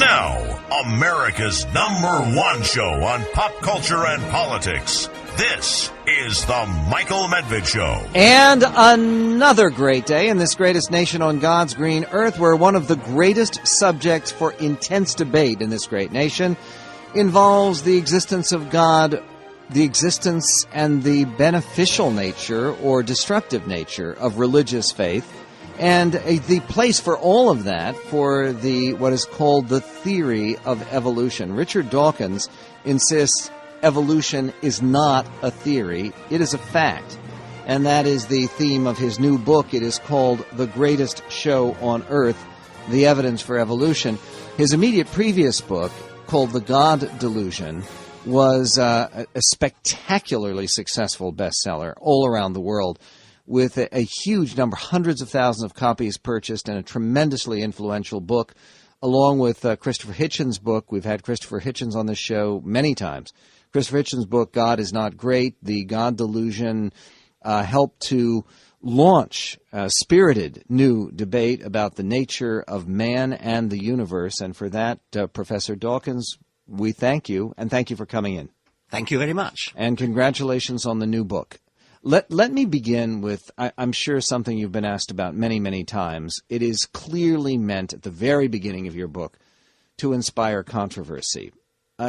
Now, America's #1 show on pop culture and politics. This is the Michael Medved Show. And another great day in this greatest nation on God's green earth, where one of the greatest subjects for intense debate in this great nation involves the existence of God, the existence and the beneficial nature or destructive nature of religious faith, and the place for all of that for what is called the theory of evolution. Richard Dawkins insists evolution is not a theory, it is a fact. And that is the theme of his new book. It is called The Greatest Show on Earth, The Evidence for Evolution. His immediate previous book, called The God Delusion, was a spectacularly successful bestseller all around the world, with a huge number, hundreds of thousands of copies purchased, and a tremendously influential book, along with Christopher Hitchens' book. We've had Christopher Hitchens on this show many times. Christopher Hitchens' book, God is Not Great, The God Delusion, helped to launch a spirited new debate about the nature of man and the universe. And for that, Professor Dawkins, we thank you, and thank you for coming in. Thank you very much. And congratulations on the new book. Let me begin with, I'm sure, something you've been asked about many, many times. It is clearly meant at the very beginning of your book to inspire controversy.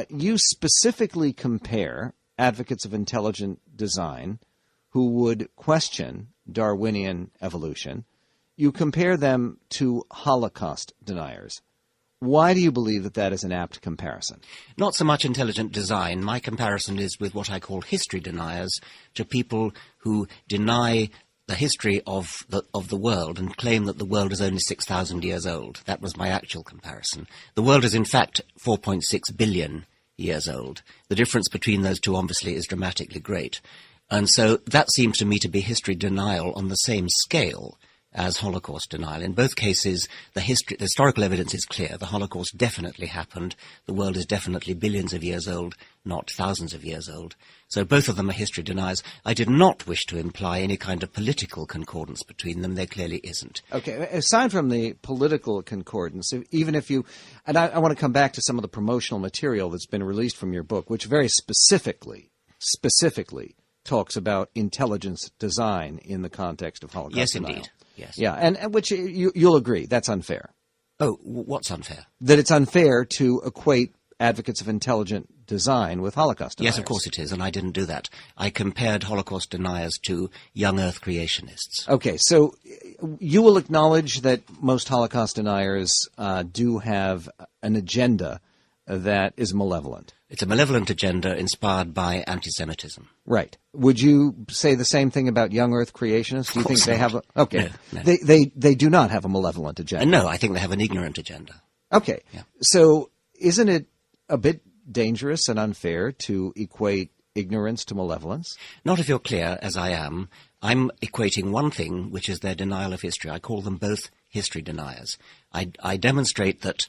You specifically compare advocates of intelligent design who would question Darwinian evolution. You compare them to Holocaust deniers. Why do you believe that that is an apt comparison? Not so much intelligent design. My comparison is with what I call history deniers, to people who deny the history of the world and claim that the world is only 6,000 years old. That was my actual comparison. The world is in fact 4.6 billion years old. The difference between those two obviously is dramatically great. And so that seems to me to be history denial on the same scale as Holocaust denial. In both cases, the historical evidence is clear. The Holocaust definitely happened. The world is definitely billions of years old, not thousands of years old. So both of them are history deniers. I did not wish to imply any kind of political concordance between them. There clearly isn't. Okay. Aside from the political concordance, even if you – and I want to come back to some of the promotional material that's been released from your book, which very specifically talks about intelligence design in the context of Holocaust Yes, denial. Indeed. Yes. Yeah, and which you'll agree, that's unfair. Oh, what's unfair? That it's unfair to equate advocates of intelligent design with Holocaust deniers. Yes, of course it is, and I didn't do that. I compared Holocaust deniers to young Earth creationists. Okay, so you will acknowledge that most Holocaust deniers do have an agenda that is malevolent. It's a malevolent agenda inspired by anti-Semitism. Right. Would you say the same thing about young Earth creationists? Do you think they have a... Okay. No. They do not have a malevolent agenda. No, I think they have an ignorant agenda. Okay. Yeah. So isn't it a bit dangerous and unfair to equate ignorance to malevolence? Not if you're clear, as I am. I'm equating one thing, which is their denial of history. I call them both history deniers. I demonstrate that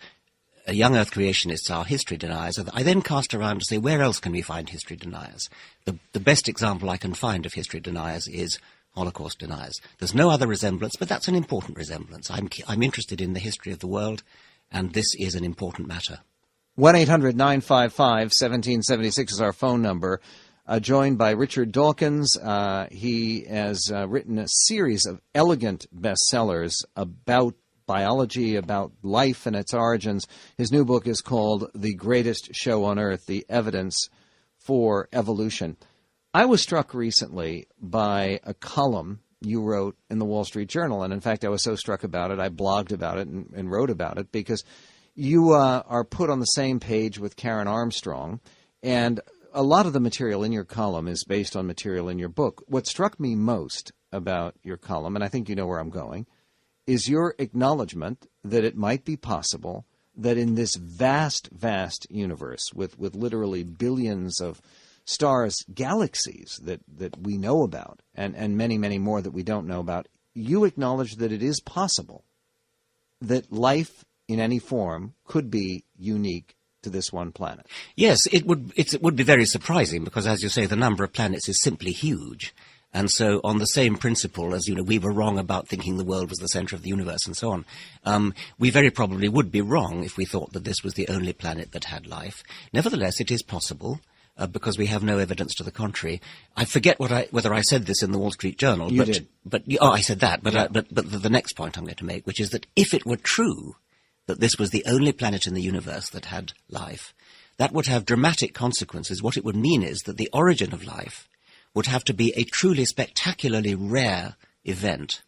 young Earth creationists are history deniers. I then cast around to say, where else can we find history deniers? The best example I can find of history deniers is Holocaust deniers. There's no other resemblance, but that's an important resemblance. I'm interested in the history of the world, and this is an important matter. 1-800-955-1776 is our phone number. Joined by Richard Dawkins. He has written a series of elegant bestsellers about biology, about life and its origins. His new book is called The Greatest Show on Earth, The Evidence for Evolution. I was struck recently by a column you wrote in the Wall Street Journal, and in fact I was so struck about it, I blogged about it and wrote about it, because you are put on the same page with Karen Armstrong, and a lot of the material in your column is based on material in your book. What struck me most about your column, and I think you know where I'm going, is your acknowledgement that it might be possible that in this vast, vast universe with literally billions of stars, galaxies that we know about, and many, many more that we don't know about, you acknowledge that it is possible that life in any form could be unique to this one planet. Yes, it would be very surprising because, as you say, the number of planets is simply huge. And so on the same principle as, we were wrong about thinking the world was the center of the universe and so on, we very probably would be wrong if we thought that this was the only planet that had life. Nevertheless, it is possible, because we have no evidence to the contrary. I forget whether I said this in the Wall Street Journal. You did. I said that. But the next point I'm going to make, which is that if it were true that this was the only planet in the universe that had life, that would have dramatic consequences. What it would mean is that the origin of life would have to be a truly spectacularly rare event.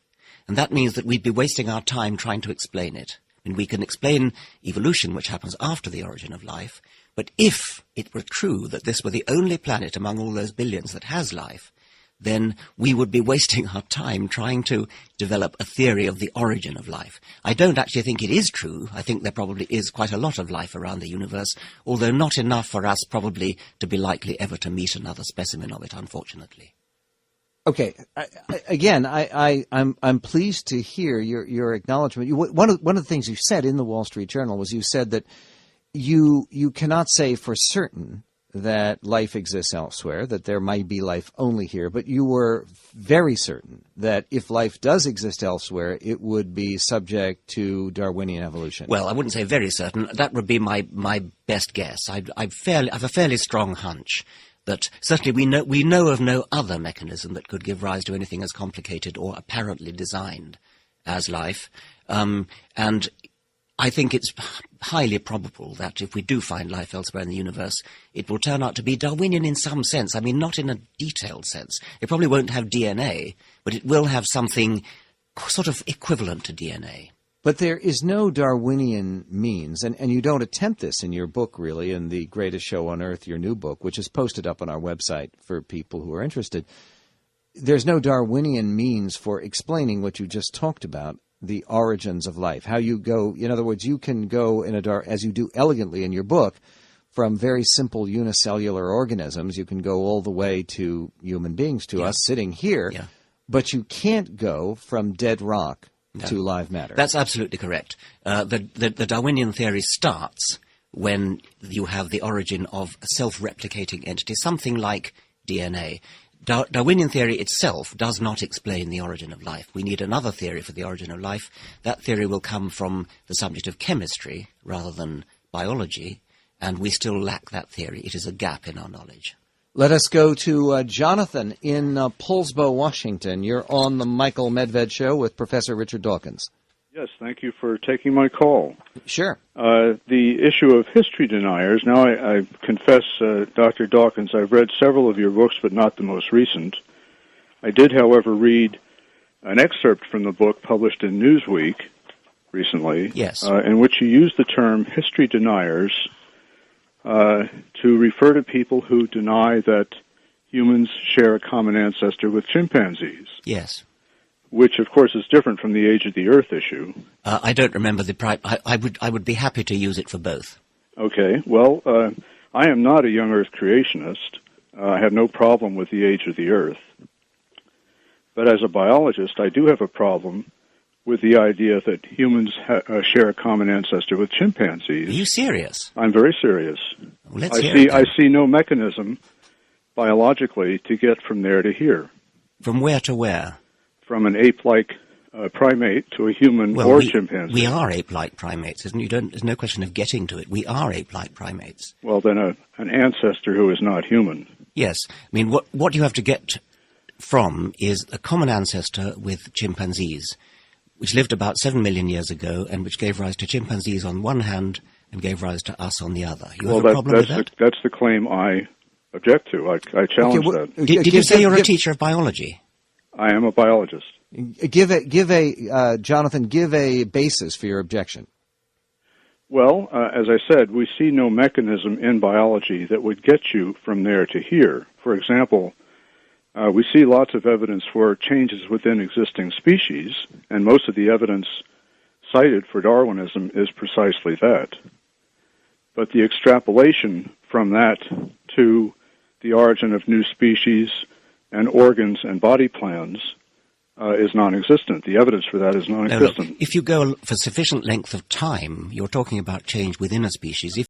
And that means that we'd be wasting our time trying to explain it. We can explain evolution, which happens after the origin of life, but if it were true that this were the only planet among all those billions that has life, then we would be wasting our time trying to develop a theory of the origin of life. I don't actually think it is true. I think there probably is quite a lot of life around the universe, although not enough for us probably to be likely ever to meet another specimen of it, unfortunately. Okay. I'm pleased to hear your acknowledgement. One of the things you said in the Wall Street Journal was you said that you cannot say for certain that life exists elsewhere, that there might be life only here, but you were very certain that if life does exist elsewhere, it would be subject to Darwinian evolution. Well, I wouldn't say very certain. That would be my best guess. I have a fairly strong hunch that certainly we know of no other mechanism that could give rise to anything as complicated or apparently designed as life. And I think it's highly probable that if we do find life elsewhere in the universe, it will turn out to be Darwinian in some sense. I mean, not in a detailed sense. It probably won't have DNA, but it will have something sort of equivalent to DNA. But there is no Darwinian means, and you don't attempt this in your book, really, in The Greatest Show on Earth, your new book, which is posted up on our website for people who are interested. There's no Darwinian means for explaining what you just talked about, the origins of life, how you go. In other words, you can go as you do elegantly in your book, from very simple unicellular organisms. You can go all the way to human beings, to us sitting here, but you can't go from dead rock to live matter. That's absolutely correct. The Darwinian theory starts when you have the origin of a self-replicating entity, something like DNA. Darwinian theory itself does not explain the origin of life. We need another theory for the origin of life. That theory will come from the subject of chemistry rather than biology, and we still lack that theory. It is a gap in our knowledge. Let us go to Jonathan in Poulsbo, Washington. You're on the Michael Medved Show with Professor Richard Dawkins. Yes, thank you for taking my call. Sure. The issue of history deniers. Now, I confess, Dr. Dawkins, I've read several of your books, but not the most recent. I did, however, read an excerpt from the book published in Newsweek recently, in which you use the term history deniers to refer to people who deny that humans share a common ancestor with chimpanzees. Yes. Which, of course, is different from the age of the Earth issue. I don't remember I would be happy to use it for both. Okay. Well, I am not a young Earth creationist. I have no problem with the age of the Earth. But as a biologist, I do have a problem with the idea that humans share a common ancestor with chimpanzees. Are you serious? I'm very serious. Well, I see no mechanism biologically to get from there to here. From where to where? From an ape-like primate to a human or chimpanzee. We are ape-like primates, isn't it? There's no question of getting to it. We are ape-like primates. Well, then an ancestor who is not human. Yes. I mean, what you have to get from is a common ancestor with chimpanzees, which lived about 7 million years ago and which gave rise to chimpanzees on one hand and gave rise to us on the other. You have a problem with that? That's the claim I object to. I challenge that. Did you say you're a teacher of biology? I am a biologist. Jonathan, give a basis for your objection. Well, as I said, we see no mechanism in biology that would get you from there to here. For example, we see lots of evidence for changes within existing species, and most of the evidence cited for Darwinism is precisely that. But the extrapolation from that to the origin of new species and organs and body plans is non-existent. The evidence for that is non-existent. No, look, if you go for sufficient length of time, you're talking about change within a species.